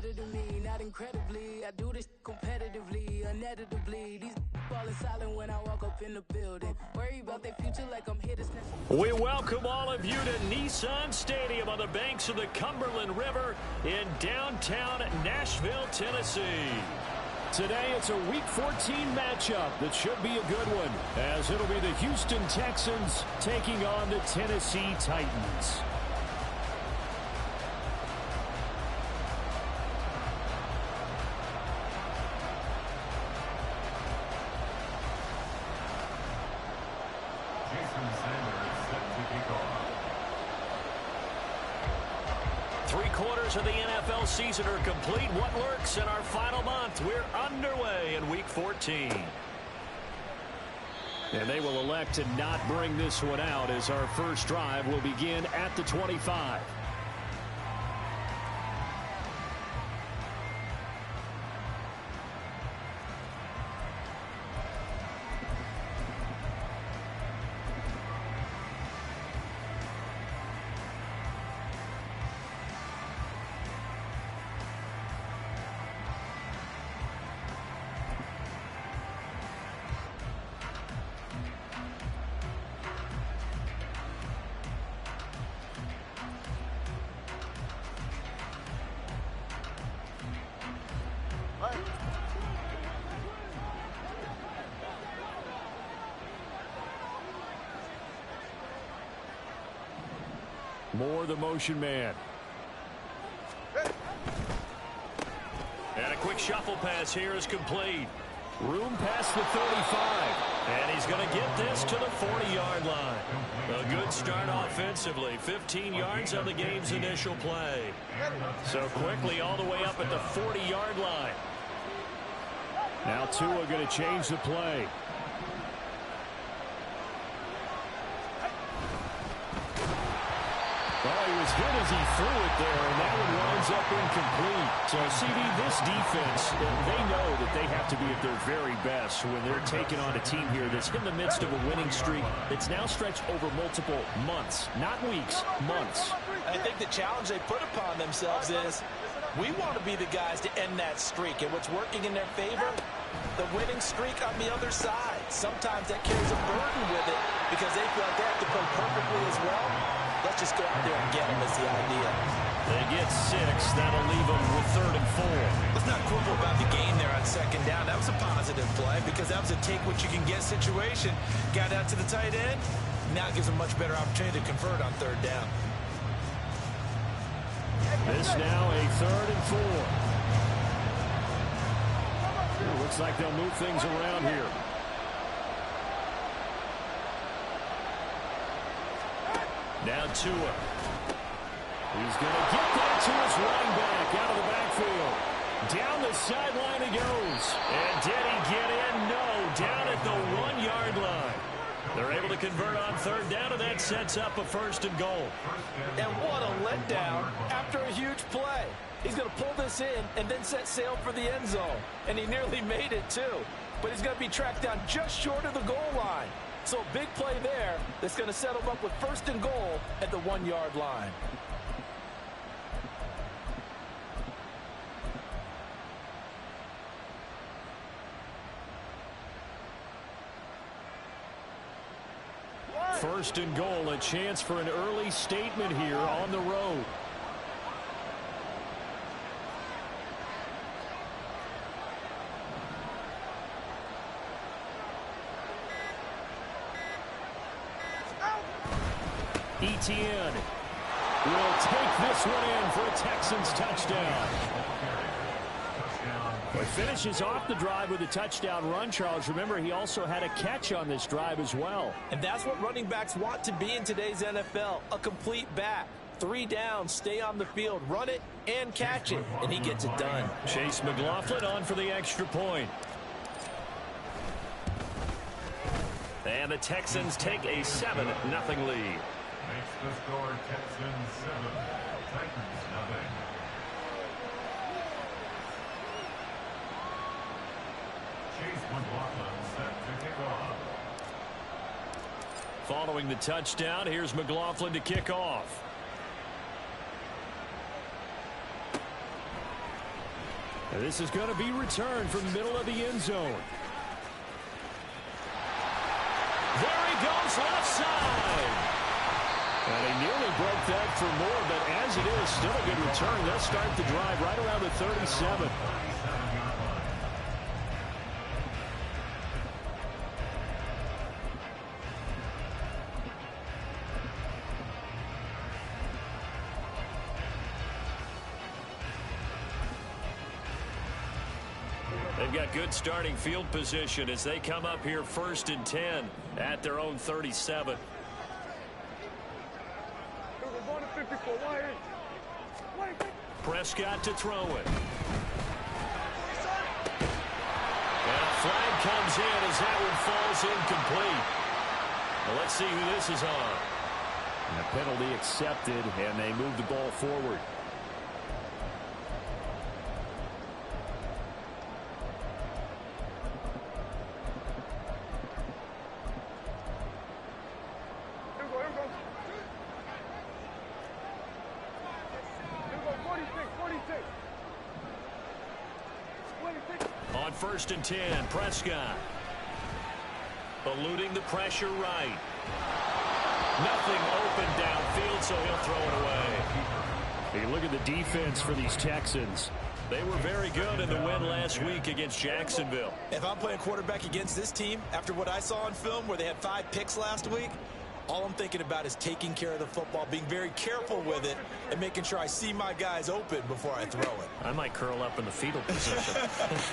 better than me, not incredibly. I do this competitively, uneditably. These falling silent when I walk up in the building. Worry about their future like I'm here to snatch. We welcome all of you to Nissan Stadium on the banks of the Cumberland River in downtown Nashville, Tennessee. Today, it's a Week 14 matchup that should be a good one, as it'll be the Houston Texans taking on the Tennessee Titans. Three-quarters of the NFL season are complete. What lurks in our final month? We're underway in Week 14. And they will elect to not bring this one out as our first drive will begin at the 25. Moore, the motion man. And a quick shuffle pass here is complete. Room past the 35. And he's going to get this to the 40-yard line. A good start offensively. 15 yards on the game's initial play. So quickly all the way up at the 40-yard line. Now Tua going to change the play. Well, he was hit as he threw it there, and that one winds up incomplete. So, CD, this defense, they know that they have to be at their very best when they're taking on a team here that's in the midst of a winning streak that's now stretched over multiple months, not weeks, months. I think the challenge they put upon themselves is we want to be the guys to end that streak, and what's working in their favor, the winning streak on the other side. Sometimes that carries a burden with it because they feel like they have to play perfectly as well. Let's just go out there and get them is the idea. They get 6. That'll leave them with 3rd and 4. Let's not quibble about the gain there on 2nd down. That was a positive play because that was a take-what-you-can-get situation. Got out to the tight end. Now it gives them a much better opportunity to convert on 3rd down. This now a 3rd and 4. It looks like they'll move things around here. Now Tua. He's going to get that to his running back out of the backfield. Down the sideline he goes. And did he get in? No. Down at the 1-yard line. They're able to convert on 3rd down, and that sets up a 1st and goal. And what a letdown after a huge play. He's going to pull this in and then set sail for the end zone. And he nearly made it, too. But he's going to be tracked down just short of the goal line. So a big play there that's going to set him up with 1st and goal at the 1-yard line. First and goal, a chance for an early statement here on the road. Etienne will take this one in for a Texans touchdown. He finishes off the drive with a touchdown run, Charles. Remember, he also had a catch on this drive as well. And that's what running backs want to be in today's NFL, a complete back. 3 downs, stay on the field, run it, and catch it, and he gets it done. Chase McLaughlin on for the extra point. And the Texans take a 7-0 lead. Makes the score Texans 7, Titans 0. Chase McLaughlin set to kick off. Following the touchdown, here's McLaughlin to kick off. And this is going to be returned from the middle of the end zone. There he goes, left side. And he nearly broke that for more, but as it is, still a good return. They'll start the drive right around the 37. They've got good starting field position as they come up here 1st and 10 at their own 37. Prescott to throw it. And a flag comes in as that one falls incomplete. Well, let's see who this is on. And the penalty accepted, and they move the ball forward. On 1st and 10, Prescott. Eluding the pressure right. Nothing open downfield, so he'll throw it away. Hey, look at the defense for these Texans. They were very good in the win last week against Jacksonville. If I'm playing quarterback against this team, after what I saw on film where they had 5 picks last week, all I'm thinking about is taking care of the football, being very careful with it, and making sure I see my guys open before I throw it. I might curl up in the fetal position.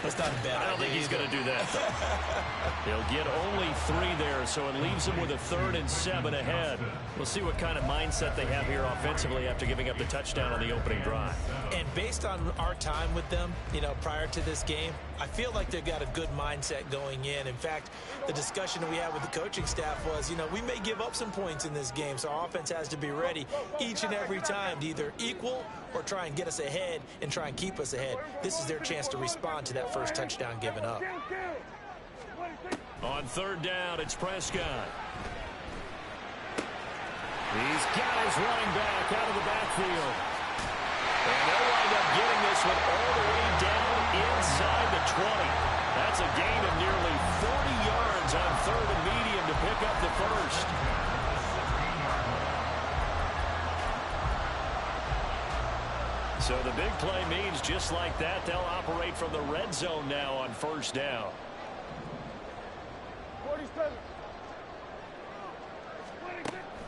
That's not a bad idea. I don't think he's going to do that, though. He'll get only 3 there, so it leaves him with a 3rd and 7 ahead. We'll see what kind of mindset they have here offensively after giving up the touchdown on the opening drive. And based on our time with them, you know, prior to this game, I feel like they've got a good mindset going in. In fact, the discussion we had with the coaching staff was, you know, we may give up some points in this game, so our offense has to be ready each and every time to either equal or try and get us ahead and try and keep us ahead. This is their chance to respond to that first touchdown given up. On 3rd down, it's Prescott. He's got his running back out of the backfield. And they'll wind up getting this one all the way down inside the 20. That's a gain of nearly 40 yards on 3rd and medium to pick up the first. So the big play means just like that, they'll operate from the red zone now on 1st down. 47.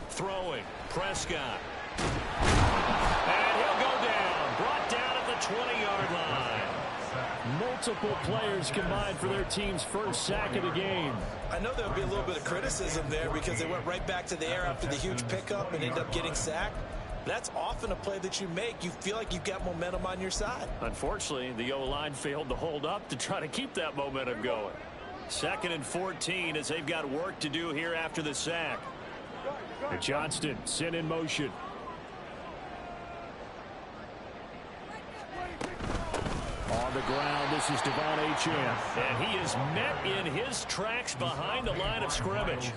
Throwing, Prescott. And he'll go down, brought down at the 20-yard line. Multiple players combined for their team's first sack of the game. I know there'll be a little bit of criticism there because they went right back to the air after the huge pickup and ended up getting sacked. That's often a play that you make. You feel like you've got momentum on your side. Unfortunately, the O-line failed to hold up to try to keep that momentum going. 2nd and 14 as they've got work to do here after the sack. And Johnston sent in motion. On the ground, this is Devon Achane. And he is met in his tracks behind the line of scrimmage.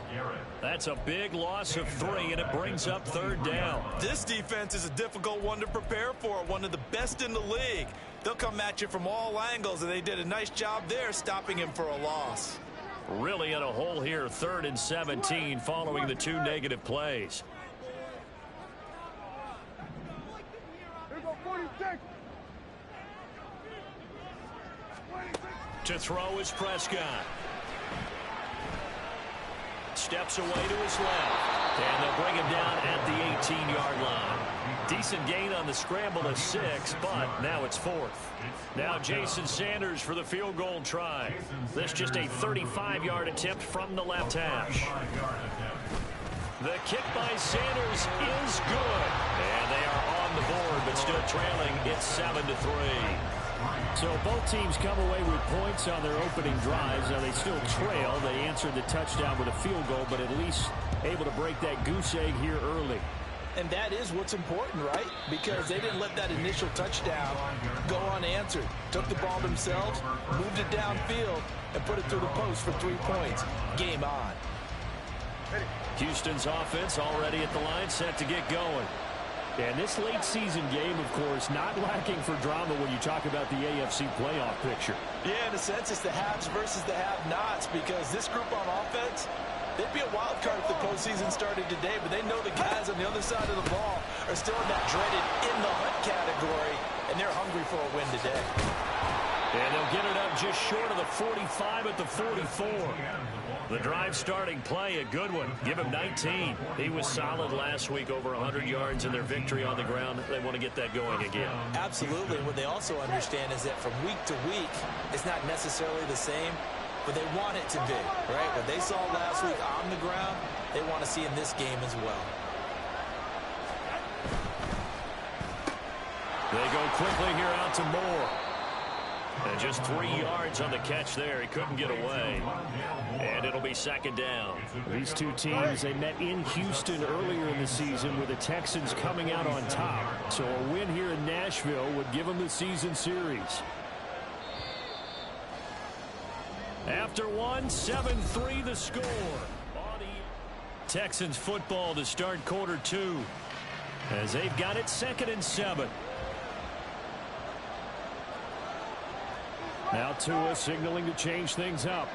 That's a big loss of 3, and it brings up 3rd down. This defense is a difficult one to prepare for, one of the best in the league. They'll come at you from all angles, and they did a nice job there stopping him for a loss. Really in a hole here, 3rd and 17 following the 2 negative plays. Here go 46. To throw is Prescott. Steps away to his left. And they'll bring him down at the 18-yard line. Decent gain on the scramble of 6, but now it's 4th. Now Jason Sanders for the field goal try. This just a 35-yard attempt from the left hash. The kick by Sanders is good. And they are on the board, but still trailing. It's 7-3. So both teams come away with points on their opening drives. Now they still trail. They answered the touchdown with a field goal, but at least able to break that goose egg here early. And that is what's important, right? Because they didn't let that initial touchdown go unanswered. Took the ball themselves, moved it downfield, and put it through the post for 3 points. Game on. Houston's offense already at the line, set to get going. And this late season game, of course, not lacking for drama when you talk about the AFC playoff picture. Yeah, in a sense, it's the haves versus the have-nots, because this group on offense, they'd be a wild card if the postseason started today, but they know the guys on the other side of the ball are still in that dreaded in-the-hunt category, and they're hungry for a win today. And they'll get it up just short of the 45 at the 44. The drive starting play, a good one. Give him 19. He was solid last week, over 100 yards in their victory on the ground. They want to get that going again. Absolutely. What they also understand is that from week to week, it's not necessarily the same, but they want it to be, right? What they saw last week on the ground, they want to see in this game as well. They go quickly here out to Moore. And just 3 yards on the catch there. He couldn't get away. And it'll be second down. These two teams, they met in Houston earlier in the season with the Texans coming out on top. So a win here in Nashville would give them the season series. After one, 7-3 the score. Texans football to start quarter two, as they've got it 2nd and 7. Now Tua signaling to change things up.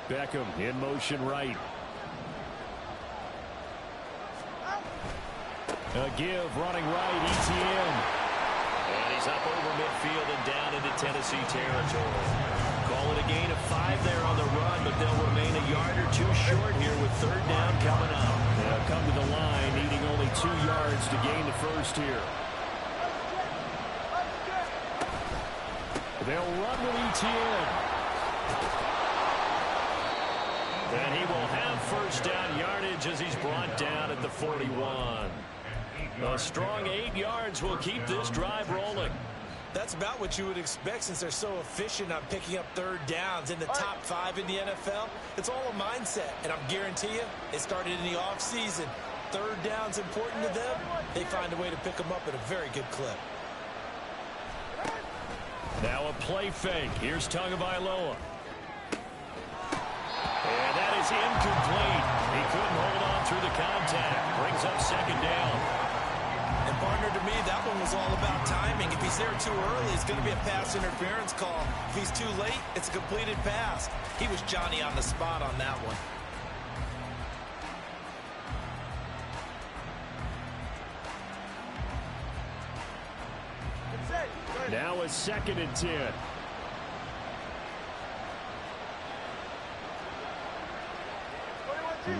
Beckham in motion right. A give running right, ETN. And he's up over midfield and down into Tennessee territory. Call it a gain of 5 there on the run, but they'll remain a yard or two short here with 3rd down coming up. They'll come to the line, needing only 2 yards to gain the first here. They'll run with ETN. And he will have 1st down yardage as he's brought down at the 41. A strong 8 yards will keep this drive rolling. That's about what you would expect since they're so efficient on picking up 3rd downs in the top 5 in the NFL. It's all a mindset, and I'm guarantee you it started in the offseason. 3rd down's important to them. They find a way to pick them up at a very good clip. Now a play fake. Here's Tagovailoa. And that is incomplete. He couldn't hold on through the contact. Brings up 2nd down. And partner, to me, that one was all about timing. If he's there too early, it's going to be a pass interference call. If he's too late, it's a completed pass. He was Johnny on the spot on that one. Now a 2nd and 10.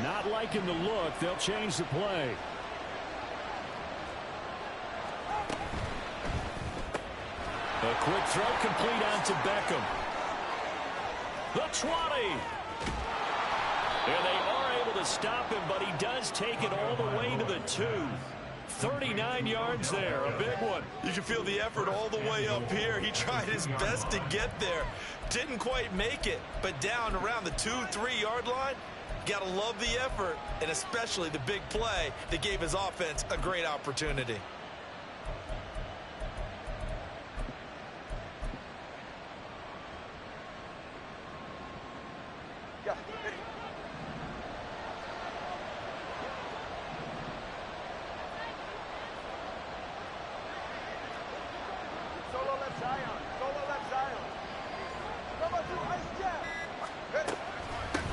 Not liking the look. They'll change the play. A quick throw complete on to Beckham. The 20. And they are able to stop him, but he does take it all the way to the 2. 39 yards there, a big one. You can feel the effort all the way up here. He tried his best to get there. Didn't quite make it, but down around the 2-3 yard line, gotta love the effort, and especially the big play that gave his offense a great opportunity.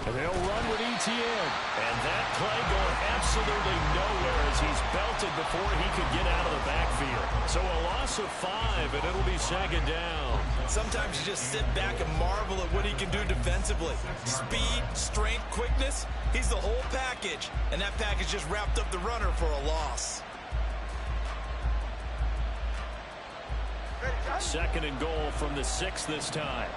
And they'll run with ETN. And that play going absolutely nowhere as he's belted before he could get out of the backfield. So a loss of 5, and it'll be 2nd down. Sometimes you just sit back and marvel at what he can do defensively. Speed, strength, quickness, he's the whole package. And that package just wrapped up the runner for a loss. 2nd and goal from the 6 this time.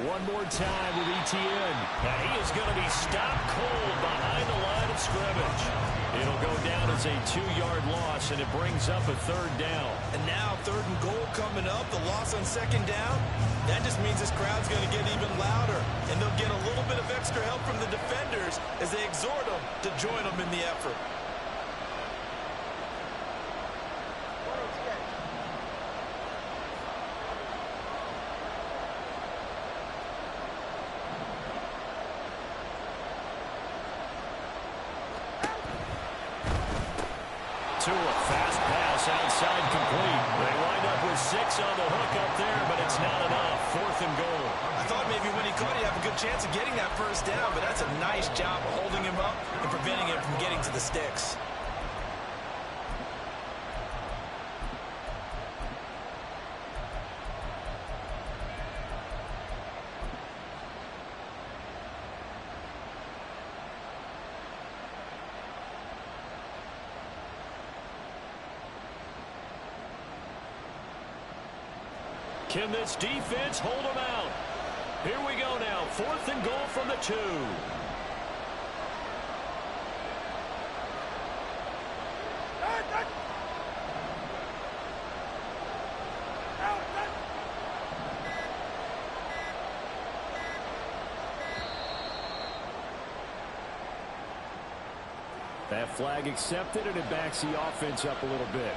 One more time with ETN. And he is going to be stopped cold behind the line of scrimmage. It'll go down as a 2-yard loss, and it brings up a 3rd down. And now 3rd and goal coming up, the loss on 2nd down. That just means this crowd's going to get even louder, and they'll get a little bit of extra help from the defenders as they exhort them to join them in the effort. a fast pass outside complete. They wind up with 6 on the hook up there, but it's not enough. 4th and goal. I thought maybe when he caught it, he'd have a good chance of getting that first down, but that's a nice job of holding him up and preventing him from getting to the sticks. Can this defense hold them out? Here we go now. 4th and goal from the 2. That flag accepted, and it backs the offense up a little bit.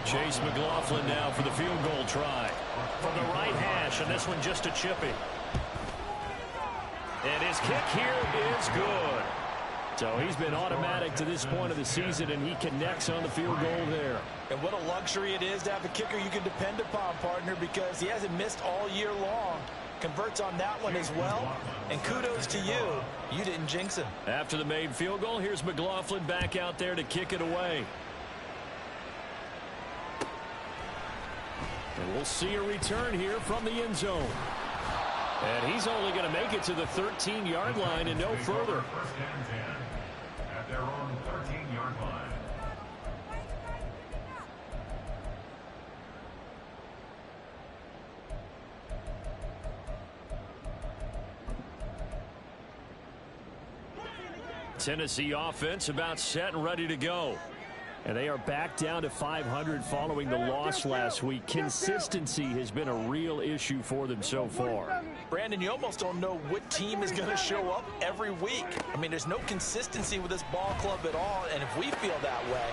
Chase McLaughlin now for the field goal try. From the right hash, and this one just a chippy. And his kick here is good. So he's been automatic to this point of the season, and he connects on the field goal there. And what a luxury it is to have a kicker you can depend upon, partner, because he hasn't missed all year long. Converts on that one as well. And kudos to you. You didn't jinx him. After the made field goal, here's McLaughlin back out there to kick it away. And we'll see a return here from the end zone. And he's only going to make it to the 13-yard line and no further. First and 10 at their own 13-yard line. Tennessee offense about set and ready to go. And they are back down to 500 following the loss last week. Consistency has been a real issue for them so far. Brandon, you almost don't know what team is going to show up every week. I mean, there's no consistency with this ball club at all, and if we feel that way,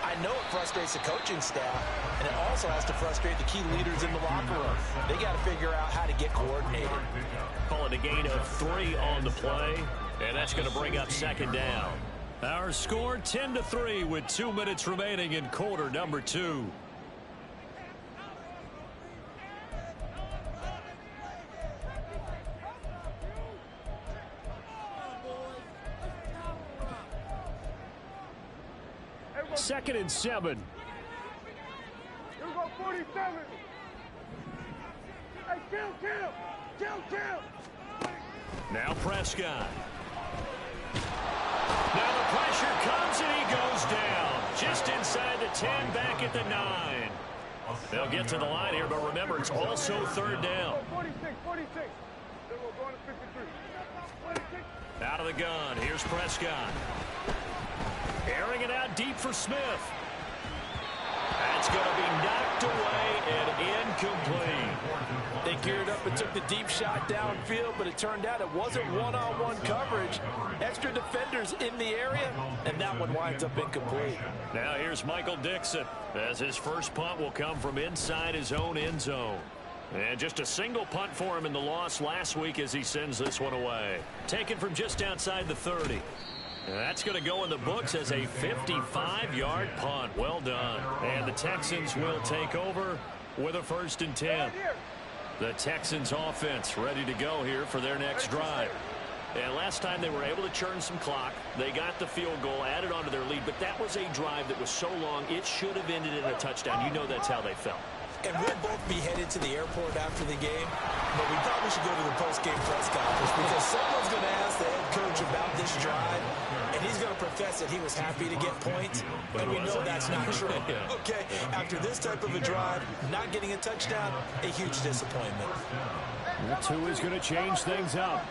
I know it frustrates the coaching staff, and it also has to frustrate the key leaders in the locker room. They got to figure out how to get coordinated. Call it a gain of 3 on the play, and that's going to bring up 2nd down. Our score 10-3 with 2 minutes remaining in quarter number 2. Second and 7. Here we go, 47. Hey, kill. Now Prescott. Now the pressure comes and he goes down. Just inside the 10, back at the 9. They'll get to the line here, but remember, it's also 3rd down. 46. Then we'll go on to 53. 46. Out of the gun, here's Prescott. Airing it out deep for Smith. That's going to be knocked away and incomplete. They geared up and took the deep shot downfield, but it turned out it wasn't one-on-one coverage. Extra defenders in the area, and that one winds up incomplete. Now here's Michael Dixon, as his first punt will come from inside his own end zone. And just a single punt for him in the loss last week as he sends this one away. Taken from just outside the 30. And that's going to go in the books as a 55-yard punt. Well done. And the Texans will take over with a 1st and 10. The Texans offense ready to go here for their next drive. And last time they were able to churn some clock. They got the field goal, added on to their lead. But that was a drive that was so long, it should have ended in a touchdown. You know that's how they felt. And we'll both be headed to the airport after the game, but we probably should go to the post-game press conference because someone's going to ask the head coach about this drive, and he's going to profess that he was happy to get points, and we know that's not true. Okay, after this type of a drive, not getting a touchdown, a huge disappointment. The 2 is going to change things up.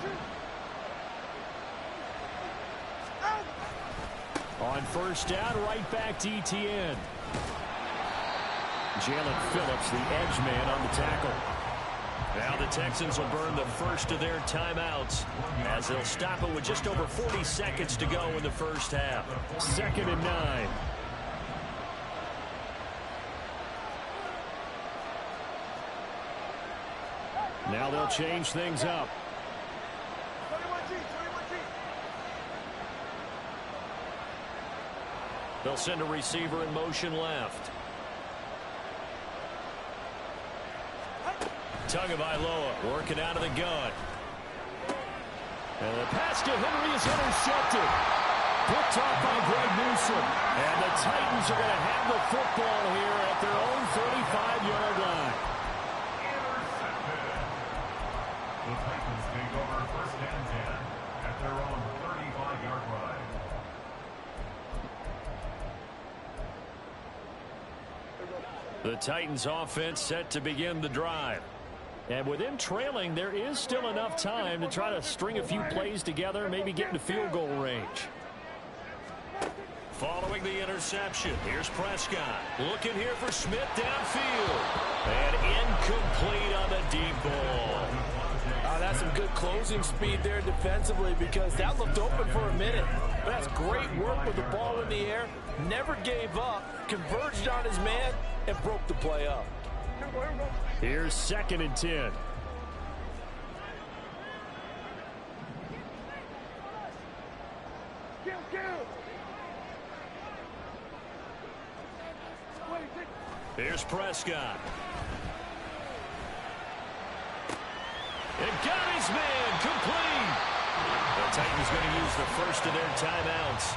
On 1st down, right back to ETN. Jalen Phillips, the edge man, on the tackle. Now the Texans will burn the first of their timeouts as they'll stop it with just over 40 seconds to go in the first half. 2nd and 9. Now they'll change things up. They'll send a receiver in motion left. Tagovailoa working out of the gun. And the pass to Henry is intercepted. Picked off by Greg Newsome. And the Titans are going to have the football here at their own 35-yard line. Intercepted. The Titans take over first and 10 at their own 35-yard line. The Titans offense set to begin the drive. And with them trailing, there is still enough time to try to string a few plays together, maybe get into field goal range. Following the interception, here's Prescott. Looking here for Smith downfield. And incomplete on the deep ball. That's some good closing speed there defensively because that looked open for a minute. But that's great work with the ball in the air. Never gave up, converged on his man, and broke the play up. Here's 2nd and 10. Here's Prescott. And got his man complete. The Titans going to use the first of their timeouts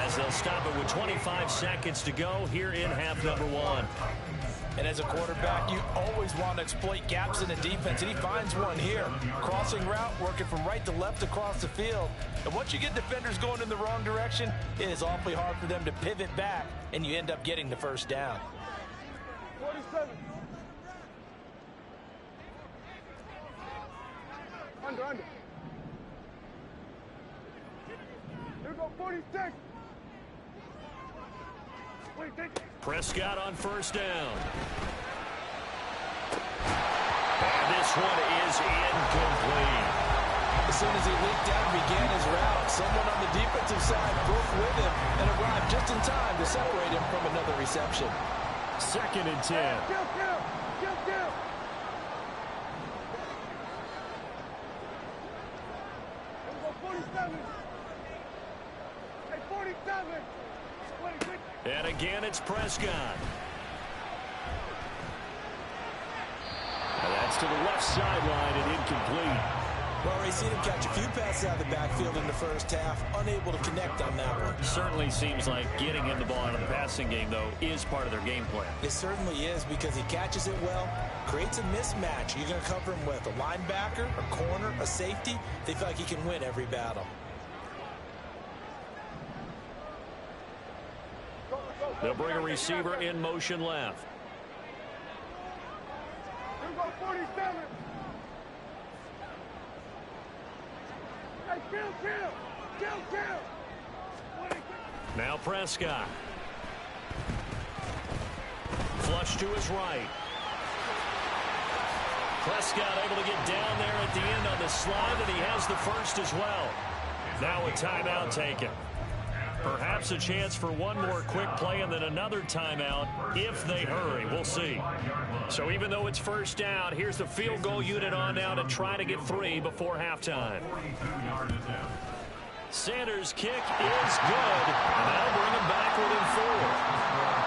as they'll stop it with 25 seconds to go here in half number 1. And as a quarterback, you always want to exploit gaps in the defense, and he finds one here. Crossing route, working from right to left across the field. And once you get defenders going in the wrong direction, it is awfully hard for them to pivot back, and you end up getting the first down. 47. Under. Here we go, 46. Prescott on first down. And this one is incomplete. As soon as he leaped out and began his route, someone on the defensive side broke with him and arrived just in time to separate him from another reception. 2nd and 10. Kill. Here we go, 47. Hey, 47. And again, it's Prescott. And that's to the left sideline and incomplete. Well, we've seen him catch a few passes out of the backfield in the first half, unable to connect on that one. Certainly seems like getting him the ball out of the passing game, though, is part of their game plan. It certainly is because he catches it well, creates a mismatch. You're going to cover him with a linebacker, a corner, a safety. They feel like he can win every battle. They'll bring a receiver in motion left. Here we go, 47. Hey, kill. Now Prescott. Flush to his right. Prescott able to get down there at the end on the slide, and he has the first as well. Now a timeout taken. Perhaps a chance for one more quick play and then another timeout if they hurry. We'll see. So even though it's first down, here's the field goal unit on now to try to get 3 before halftime. Sanders' kick is good, and that'll bring him back within 4.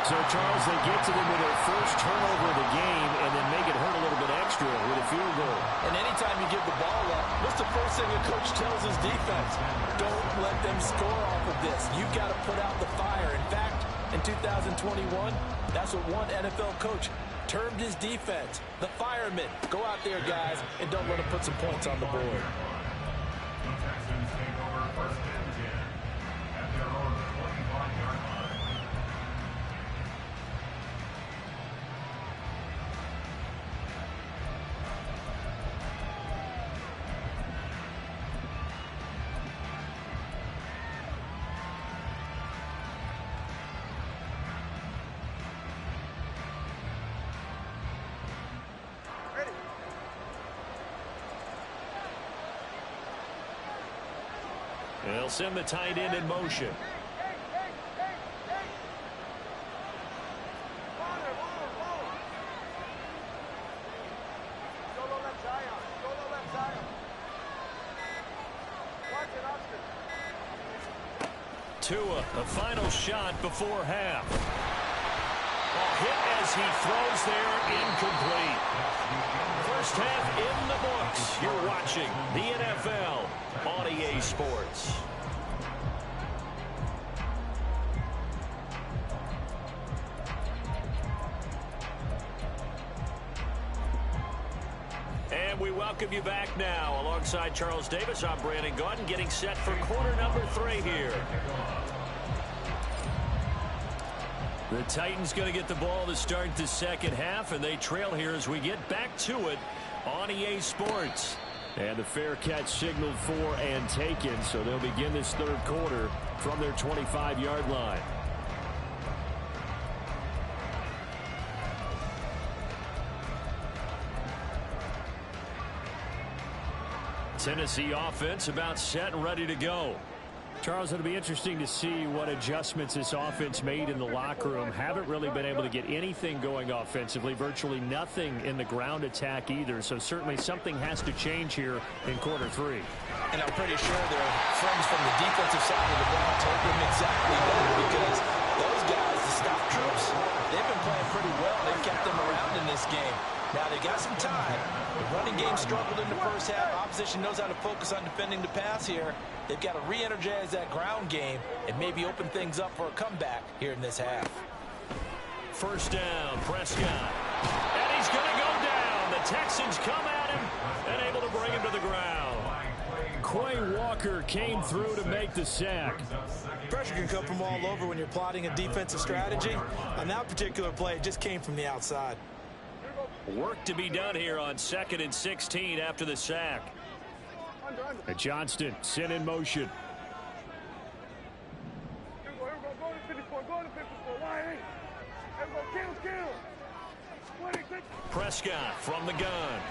So, Charles, they get to them with their first turnover of the game and then make it hurt a little bit extra with a field goal. And anytime you give the ball up, what's the first thing a coach tells his defense? Don't let them score off of this. You've got to put out the fire. In fact, in 2021, that's what one NFL coach termed his defense, the firemen. Go out there, guys, and don't let them put some points on the board. The Texans take over first and 10 at their own 25-yard line. They'll send the tight end in motion. Tua, the final shot before half. Hit as he throws there, incomplete. First half in the books. You're watching the NFL on EA Sports. And we welcome you back now. Alongside Charles Davis, I'm Brandon Gaudin, getting set for quarter number 3 here. The Titans going to get the ball to start the second half, and they trail here as we get back to it on EA Sports. And the fair catch signaled for and taken, so they'll begin this third quarter from their 25-yard line. Tennessee offense about set and ready to go. Charles, it'll be interesting to see what adjustments this offense made in the locker room. Haven't really been able to get anything going offensively, virtually nothing in the ground attack either. So certainly something has to change here in quarter 3. And I'm pretty sure their friends from the defensive side of the ball told them exactly that, because those guys, the stop troops, they've been playing pretty well. They've kept them around in this game. Now they got some time. The running game struggled in the first half. Opposition knows how to focus on defending the pass here. They've got to re-energize that ground game and maybe open things up for a comeback here in this half. First down, Prescott. And he's going to go down. The Texans come at him and able to bring him to the ground. Quay Walker came through to make the sack. Pressure can come from all over when you're plotting a defensive strategy. On that particular play, it just came from the outside. Work to be done here on 2nd and 16 after the sack. And Johnston sent in motion. Here we go, go to 54, go to 54, wide eight. Here we go, kill. 26. Prescott from the gun.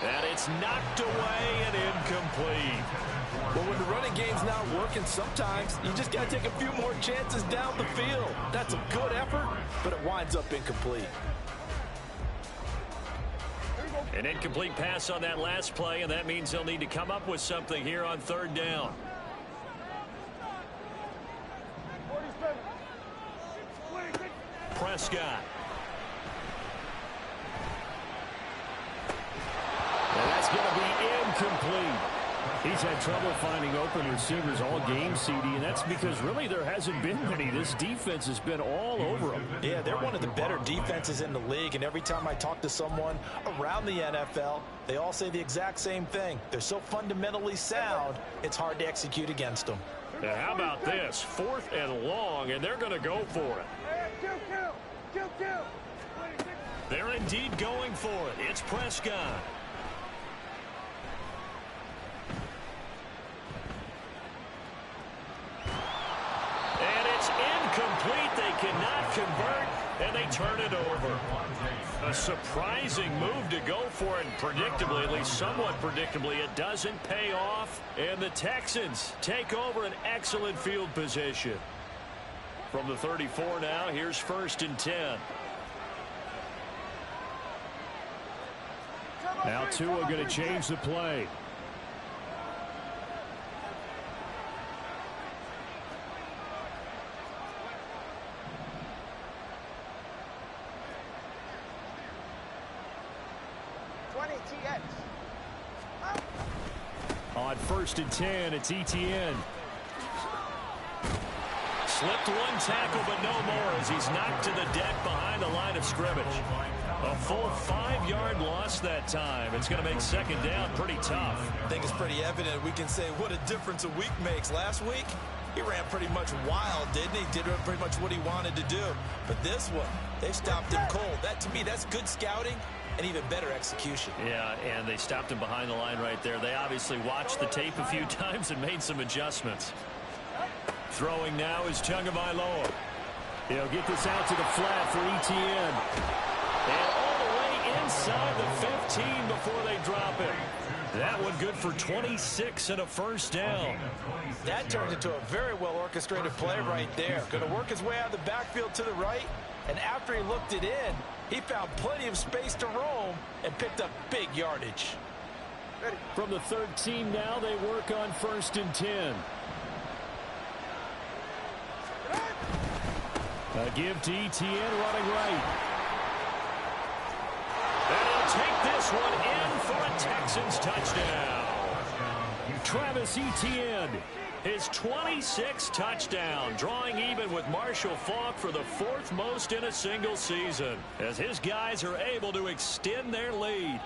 And it's knocked away and incomplete. Well, when the running game's not working, sometimes you just got to take a few more chances down the field. That's a good effort, but it winds up incomplete. An incomplete pass on that last play, and that means they'll need to come up with something here on 3rd down. 47. 26. Prescott. And that's going to be incomplete. He's had trouble finding open receivers all game, CD, and that's because really there hasn't been many. This defense has been all over them. Yeah, they're one of the better defenses in the league, and every time I talk to someone around the NFL, they all say the exact same thing. They're so fundamentally sound, it's hard to execute against them. Now, how about this? 4th and long, and they're going to go for it. Kill. 26. They're indeed going for it. It's Prescott. Incomplete. They cannot convert, and they turn it over. A surprising move to go for it, and predictably, at least somewhat predictably, it doesn't pay off. And the Texans take over an excellent field position. From the 34 now, here's 1st and 10. Now Tua going to change the play. On 1st and 10, it's ETN. Slipped one tackle, but no more as he's knocked to the deck behind the line of scrimmage. A full 5-yard loss that time. It's going to make 2nd down pretty tough. I think it's pretty evident. We can say what a difference a week makes. Last week, he ran pretty much wild, didn't he? Did pretty much what he wanted to do. But this one, they stopped him cold. That, to me, that's good scouting and even better execution. Yeah, and they stopped him behind the line right there. They obviously watched the tape a few times and made some adjustments. Throwing now is Tagovailoa. He'll get this out to the flat for ETN. And all the way inside the 15 before they drop it. That one good for 26 and a first down. That turned into a very well-orchestrated play right there. Going to work his way out of the backfield to the right, and after he looked it in, he found plenty of space to roam and picked up big yardage. From the 13 now, they work on 1st and 10. A give to Etienne running right. And he'll take this one in for a Texans touchdown. Travis Etienne. His 26th touchdown, drawing even with Marshall Faulk for the 4th most in a single season, as his guys are able to extend their lead.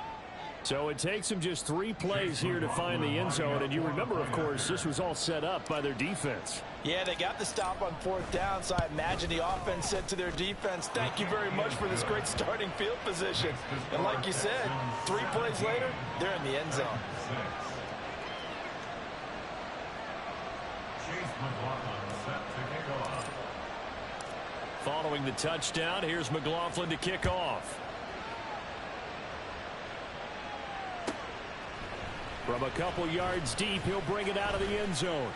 So it takes them just 3 plays here to find the end zone. And you remember, of course, this was all set up by their defense. Yeah, they got the stop on 4th down, so I imagine the offense said to their defense, thank you very much for this great starting field position. And like you said, 3 plays later, they're in the end zone. Following the touchdown, here's McLaughlin to kick off. From a couple yards deep, he'll bring it out of the end zone.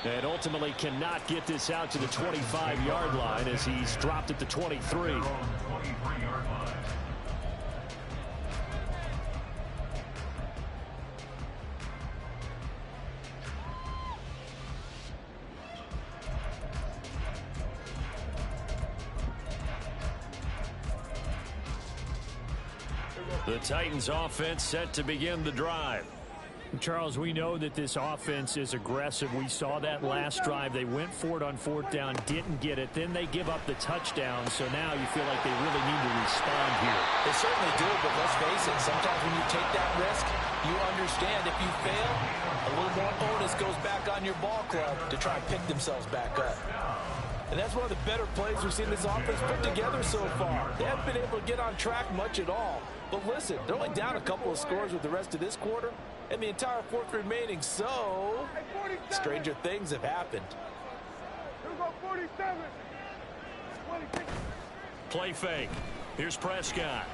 And ultimately cannot get this out to the 25-yard line as he's dropped at the 23. The Titans offense set to begin the drive. Charles, we know that this offense is aggressive. We saw that last drive. They went for it on 4th down, didn't get it. Then they give up the touchdown. So now you feel like they really need to respond here. They certainly do, but let's face it. Sometimes when you take that risk, you understand if you fail, a little more onus goes back on your ball club to try and pick themselves back up. And that's one of the better plays we've seen this offense put together so far. They haven't been able to get on track much at all. But listen, they're only down a couple of scores with the rest of this quarter and the entire 4th remaining. So, stranger things have happened. Play fake. Here's Prescott.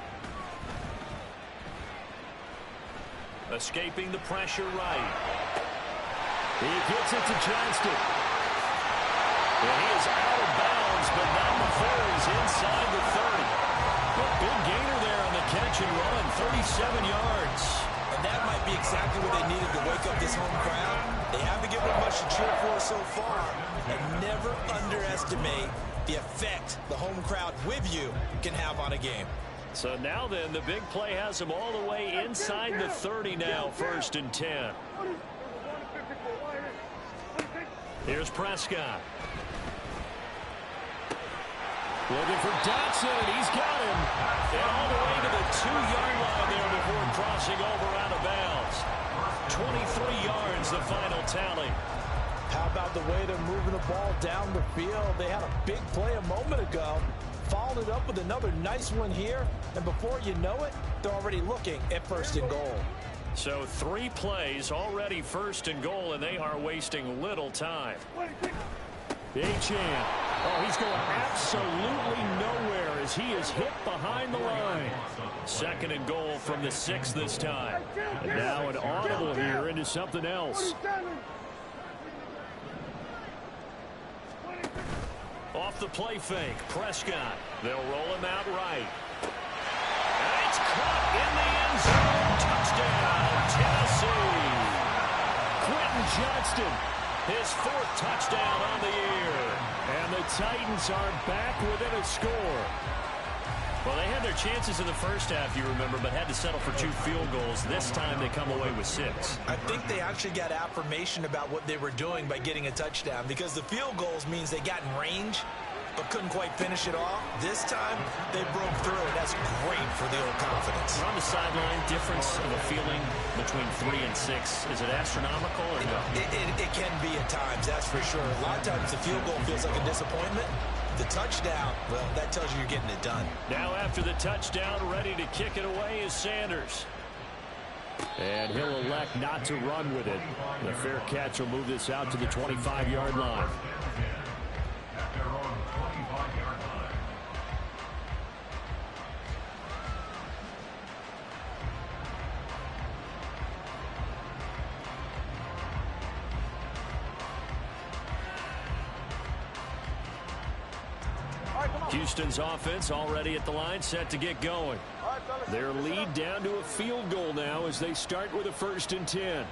Escaping the pressure right. He gets it to Johnston. And he is out of bounds, but not before he's inside the 30. A big gainer there on the catch and run, 37 yards. And that might be exactly what they needed to wake up this home crowd. They haven't given them much to cheer for so far. And never underestimate the effect the home crowd with you can have on a game. So now then, the big play has them all the way inside the 30 now, 1st and 10. Here's Prescott. Looking for Dotson, and he's got him. And all the way to the 2-yard line there before crossing over out of bounds. 23 yards, the final tally. How about the way they're moving the ball down the field? They had a big play a moment ago. Followed it up with another nice one here. And before you know it, they're already looking at 1st and goal. So 3 plays, already 1st and goal, and they are wasting little time. Achane. Oh, he's going absolutely nowhere as he is hit behind the line. 2nd and goal from the 6 this time. And now an audible here into something else. Off the play fake, Prescott. They'll roll him out right. And it's caught in the end zone. Touchdown, Tennessee. Quentin Johnston. His 4th touchdown on the year. And the Titans are back within a score. Well, they had their chances in the first half, you remember, but had to settle for 2 field goals. This time they come away with 6. I think they actually got affirmation about what they were doing by getting a touchdown, because the field goals means they got in range but couldn't quite finish it off. This time they broke through, and that's great for the old confidence. You're on the sideline, difference of a feeling between 3 and 6. Is it astronomical or no? It can be at times, that's for sure. A lot of times the field goal feels like a disappointment. The touchdown, well, that tells you you're getting it done. Now after the touchdown, ready to kick it away is Sanders. And he'll elect not to run with it. The fair catch will move this out to the 25-yard line. Houston's offense already at the line, set to get going. Their lead down to a field goal now as they start with a 1st and 10.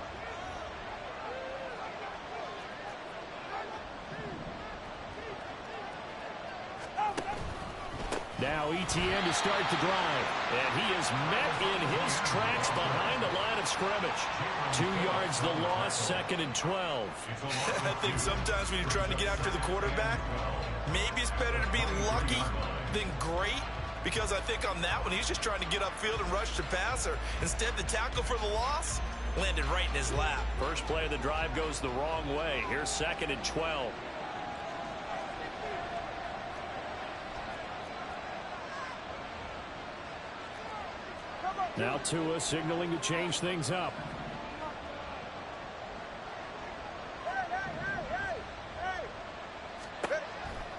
Now ETN to start the drive. And he is met in his tracks behind the line of scrimmage. 2 yards the loss, 2nd and 12. I think sometimes when you're trying to get after the quarterback, maybe it's better to be lucky than great. Because I think on that one, he's just trying to get upfield and rush the passer. Instead, the tackle for the loss landed right in his lap. First play of the drive goes the wrong way. Here's 2nd and 12. Now Tua signaling to change things up.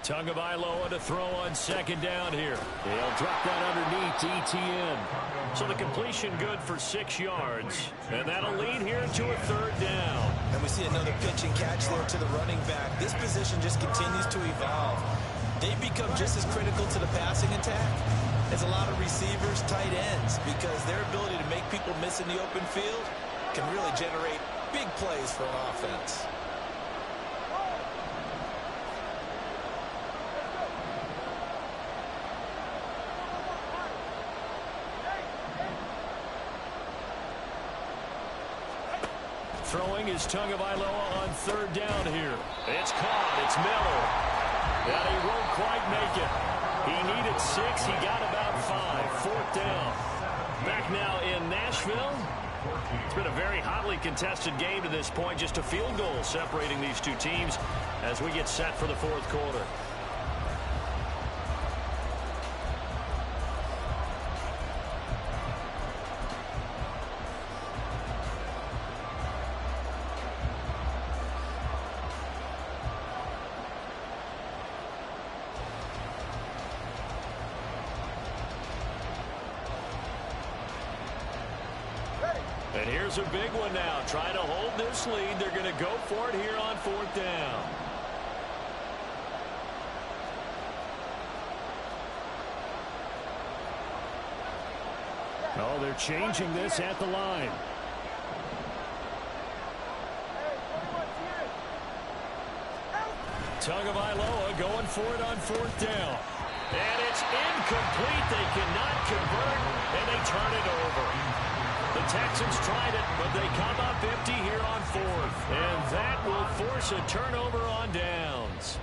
Tagovailoa to throw on 2nd down here. He'll drop that underneath to ETN. So the completion good for 6 yards. And that'll lead here to a 3rd down. And we see another pitch and catch there to the running back. This position just continues to evolve. They've become just as critical to the passing attack as a lot of receivers, tight ends, because their ability to make people miss in the open field can really generate big plays for an offense. Throwing is Tagovailoa on 3rd down here. It's caught. It's Miller. And he won't quite make it. He needed 6. He got about 5. 4th down. Back now in Nashville. It's been a very hotly contested game to this point. Just a field goal separating these two teams as we get set for the 4th quarter. And here's a big one now. Trying to hold this lead. They're going to go for it here on 4th down. Oh, they're changing this at the line. Tagovailoa going for it on 4th down. And it's incomplete. They cannot convert, and they turn it over. The Texans tried it, but they come up empty here on 4th. And that will force a turnover on downs.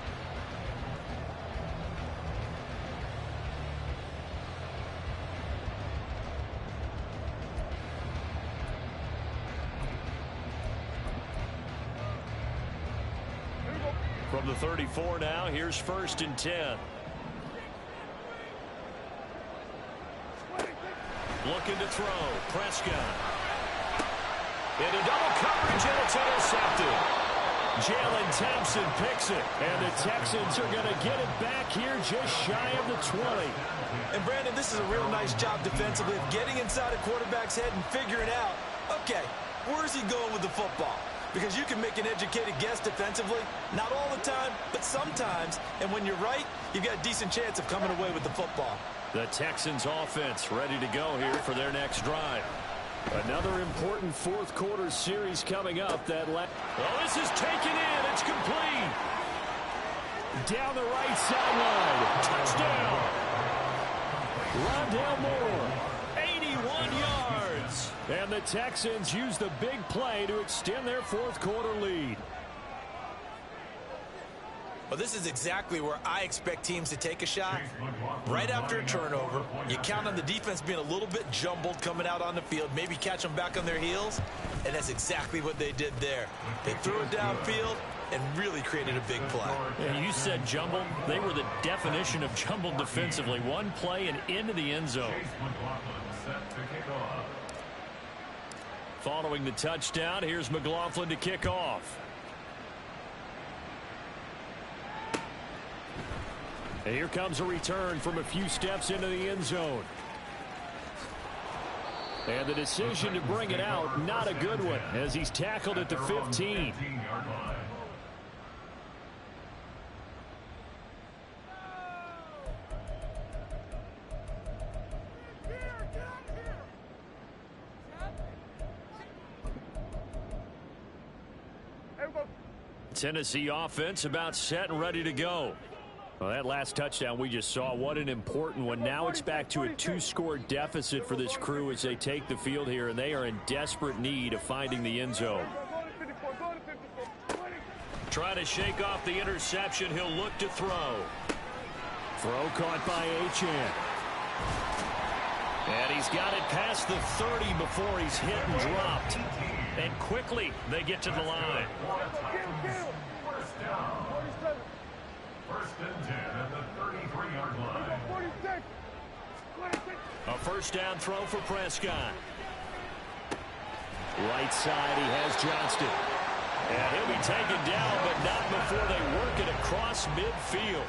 From the 34 now, here's 1st and 10. Looking to throw. Prescott. Into double coverage, and it's intercepted. Jalen Thompson picks it. And the Texans are going to get it back here just shy of the 20. And, Brandon, this is a real nice job defensively of getting inside a quarterback's head and figuring out, okay, where's he going with the football? Because you can make an educated guess defensively. Not all the time, but sometimes. And when you're right, you've got a decent chance of coming away with the football. The Texans offense ready to go here for their next drive. Another important 4th quarter series coming up. This is taken in. It's complete. Down the right sideline. Touchdown. Rondale Moore. 81 yards. And the Texans use the big play to extend their 4th quarter lead. Well, this is exactly where I expect teams to take a shot. Right after a turnover, you count on the defense being a little bit jumbled coming out on the field, maybe catch them back on their heels, and that's exactly what they did there. They threw it downfield and really created a big play. And you said jumbled. They were the definition of jumbled defensively. One play and into the end zone. Following the touchdown, here's McLaughlin to kick off. And here comes a return from a few steps into the end zone. And the decision to bring it out, not a good one, as he's tackled at the 15. Tennessee offense about set and ready to go. Well, that last touchdown we just saw, what an important one. Now it's back to a 2-score deficit for this crew as they take the field here, and they are in desperate need of finding the end zone. Trying to shake off the interception. He'll look to throw. Throw caught by Achane. And he's got it past the 30 before he's hit and dropped. And quickly they get to the line. First and 10 at the 33-yard line. A first down throw for Prescott. Right side, he has Johnston. And he'll be taken down, but not before they work it across midfield.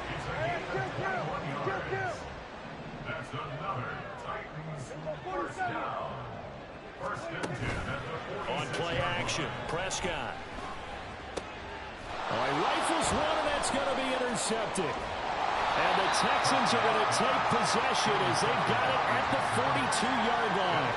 That's another Titans first down. First and 10 at the 46. On play action, Prescott. He rifles one, and that's going to be intercepted. And the Texans are going to take possession as they've got it at the 42-yard line.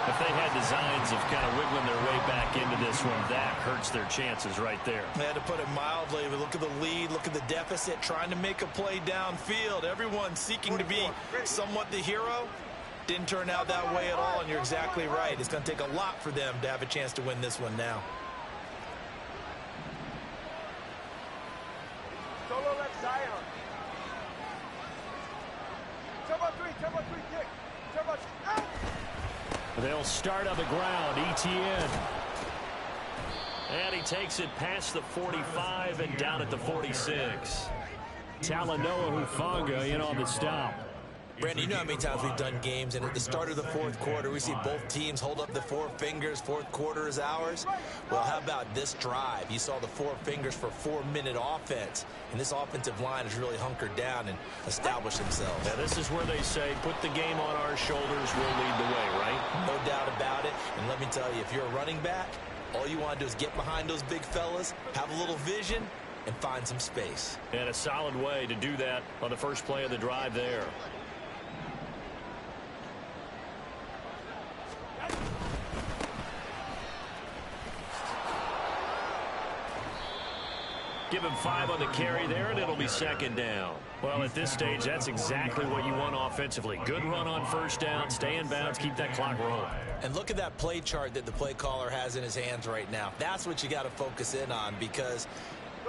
If they had designs of kind of wiggling their way back into this one, that hurts their chances right there. To put it mildly, but look at the lead, look at the deficit, trying to make a play downfield. Everyone seeking to be somewhat the hero. Didn't turn out that way at all, and you're exactly right. It's going to take a lot for them to have a chance to win this one now. Solo left side. Turbo 3 kick. Turbo out. They'll start on the ground. Etienne. And he takes it past the 45 and down at the 46. Talanoa Hufanga in on the stop. Brandon, you know how many times we've done games, and at the start of the fourth quarter, we see both teams hold up the four fingers. Fourth quarter is ours. Well, how about this drive? You saw the four fingers for 4-minute offense, and this offensive line has really hunkered down and established themselves. Now, this is where they say, put the game on our shoulders, we'll lead the way, right? No doubt about it. And let me tell you, if you're a running back, all you want to do is get behind those big fellas, have a little vision, and find some space. And a solid way to do that on the first play of the drive there. Give him 5 on the carry there, and it'll be second down. Well, at this stage, that's exactly what you want offensively. Good run on first down, stay in bounds, keep that clock rolling. And look at that play chart that the play caller has in his hands right now. That's what you got to focus in on, because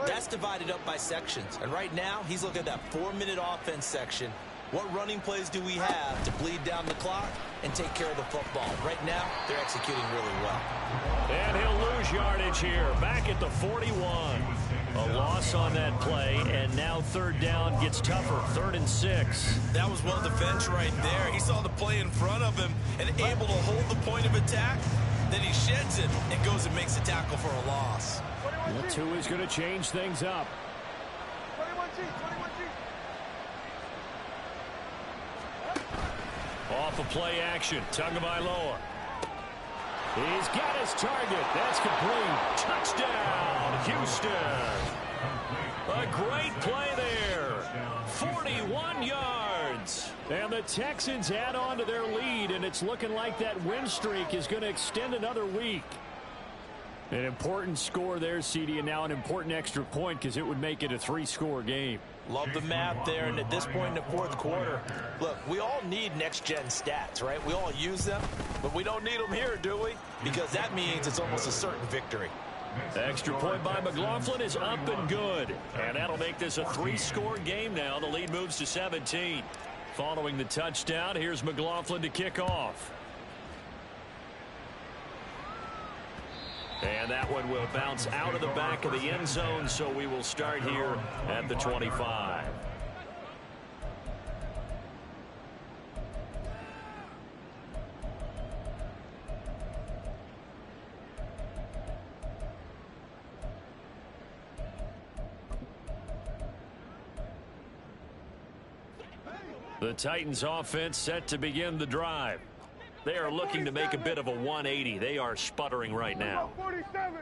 that's divided up by sections. And right now, he's looking at that 4-minute offense section. What running plays do we have to bleed down the clock and take care of the football? Right now, they're executing really well. And he'll lose yardage here, back at the 41. A loss on that play, and now third down gets tougher, 3rd and 6. That was well defense right there. He saw the play in front of him and able to hold the point of attack. Then he sheds it and goes and makes a tackle for a loss. The 2 is going to change things up. 21G. Off of play action, Tagovailoa. He's got his target. That's complete. Touchdown, Houston. A great play there. 41 yards. And the Texans add on to their lead, and it's looking like that win streak is going to extend another week. An important score there, CD, and now an important extra point because it would make it a 3-score game. Love the math there, and at this point in the fourth quarter, look, we all need next-gen stats, right? We all use them, but we don't need them here, do we? Because that means it's almost a certain victory. Extra point by McLaughlin is up and good. And that'll make this a 3-score game now. The lead moves to 17. Following the touchdown, here's McLaughlin to kick off. And that one will bounce out of the back of the end zone, so we will start here at the 25. The Titans offense set to begin the drive. They are looking to make a bit of a 180. They are sputtering right now.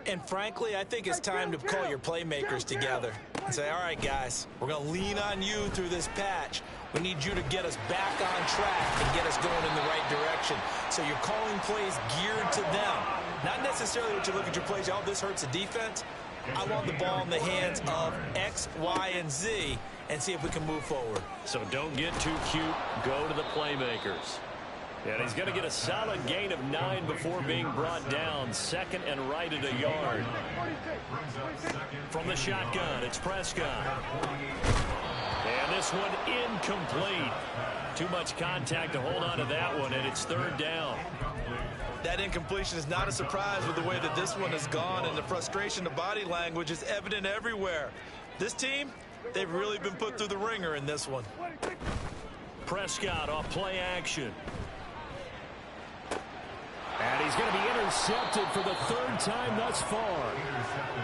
And frankly, I think it's time to call your playmakers together and say, all right, guys, we're going to lean on you through this patch. We need you to get us back on track and get us going in the right direction. So you're calling plays geared to them. Not necessarily what you look at your plays, oh, this hurts the defense. I want the ball in the hands of X, Y, and Z and see if we can move forward. So don't get too cute. Go to the playmakers. And he's going to get a solid gain of 9 before being brought down. Second and right at a yard. From the shotgun, it's Prescott. And this one incomplete. Too much contact to hold on to that one, and it's third down. That incompletion is not a surprise with the way that this one has gone, and the frustration, the body language is evident everywhere. This team, they've really been put through the ringer in this one. Prescott off play action. And he's going to be intercepted for the third time thus far.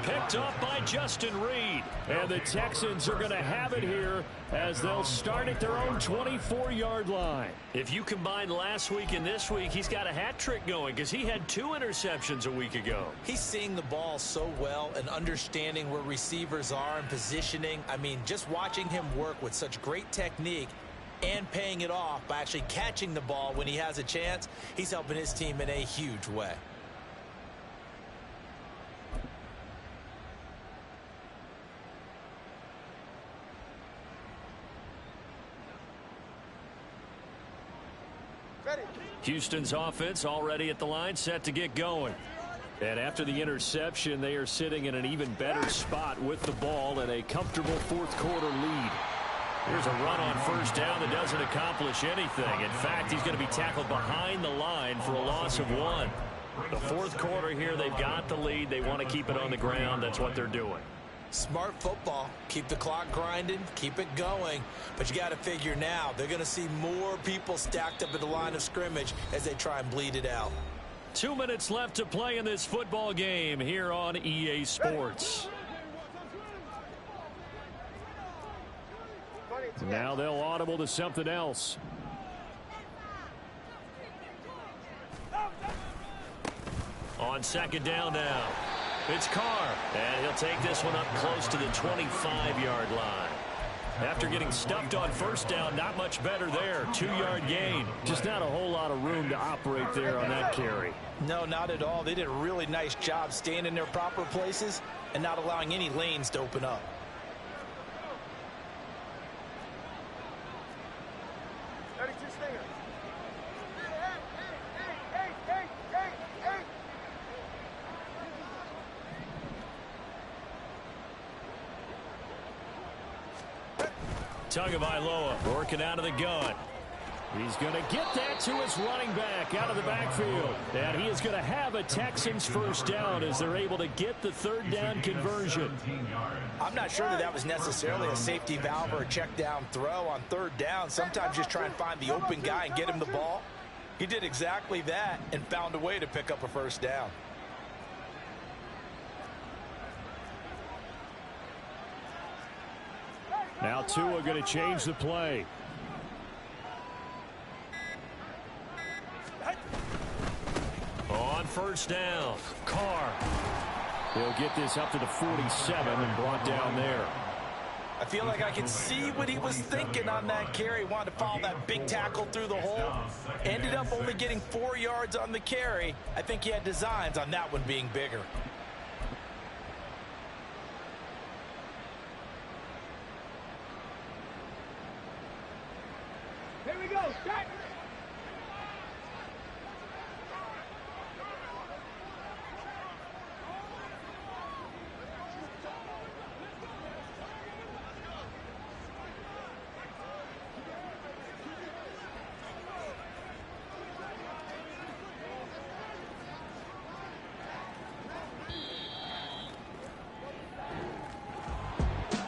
Picked up by Justin Reed. And the Texans are going to have it here as they'll start at their own 24-yard line. If you combine last week and this week, he's got a hat trick going because he had 2 interceptions a week ago. He's seeing the ball so well and understanding where receivers are and positioning. I mean, just watching him work with such great technique and paying it off by actually catching the ball when he has a chance, he's helping his team in a huge way. Houston's offense already at the line, set to get going. And after the interception, they are sitting in an even better spot with the ball and a comfortable fourth-quarter lead. Here's a run on first down that doesn't accomplish anything. In fact, he's going to be tackled behind the line for a loss of 1. The fourth quarter here, they've got the lead. They want to keep it on the ground. That's what they're doing. Smart football. Keep the clock grinding. Keep it going. But you got to figure now, they're going to see more people stacked up at the line of scrimmage as they try and bleed it out. 2 minutes left to play in this football game here on EA Sports. Now they'll audible to something else. On second down now, it's Carr, and he'll take this one up close to the 25-yard line. After getting stuffed on first down, not much better there. 2-yard gain. Just not a whole lot of room to operate there on that carry. No, not at all. They did a really nice job staying in their proper places and not allowing any lanes to open up. Tagovailoa working out of the gun. He's going to get that to his running back out of the backfield. And he is going to have a Texans first down as they're able to get the third down conversion. I'm not sure that was necessarily a safety valve or a check down throw on third down. Sometimes just try and find the open guy and get him the ball. He did exactly that and found a way to pick up a first down. Now Tua going to change the play. On first down, Carr. He'll get this up to the 47 and brought down there. I feel like I can see what he was thinking on that carry. Wanted to follow that big tackle through the hole. Ended up only getting 4 yards on the carry. I think he had designs on that one being bigger. Here we go. Jack.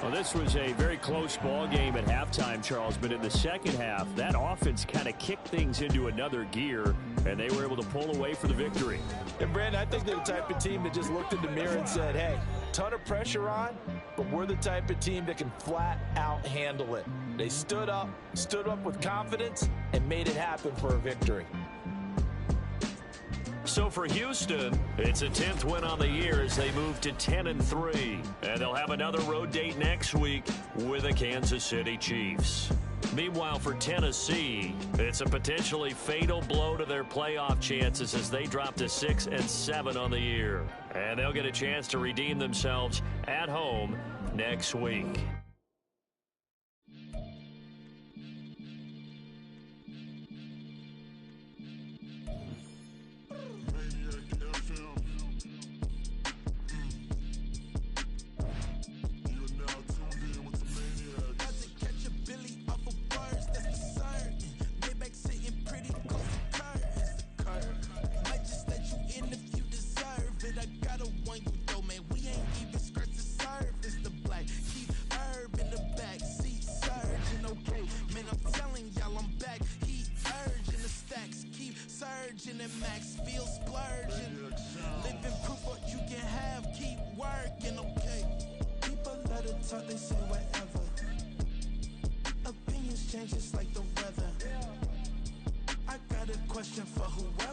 Well, this was a very close ball game at halftime, Charles, but in the second half, that offense kind of kicked things into another gear, and they were able to pull away for the victory. And, Brandon, I think they're the type of team that just looked in the mirror and said, hey, ton of pressure on, but we're the type of team that can flat out handle it. They stood up with confidence, and made it happen for a victory. So for Houston, it's a 10th win on the year as they move to 10-3. And they'll have another road date next week with the Kansas City Chiefs. Meanwhile, for Tennessee, it's a potentially fatal blow to their playoff chances as they drop to 6-7 on the year. And they'll get a chance to redeem themselves at home next week. And max feel splurging. Living proof what you can have, keep working, okay? People let it talk, they say whatever. Opinions change just like the weather. I got a question for whoever.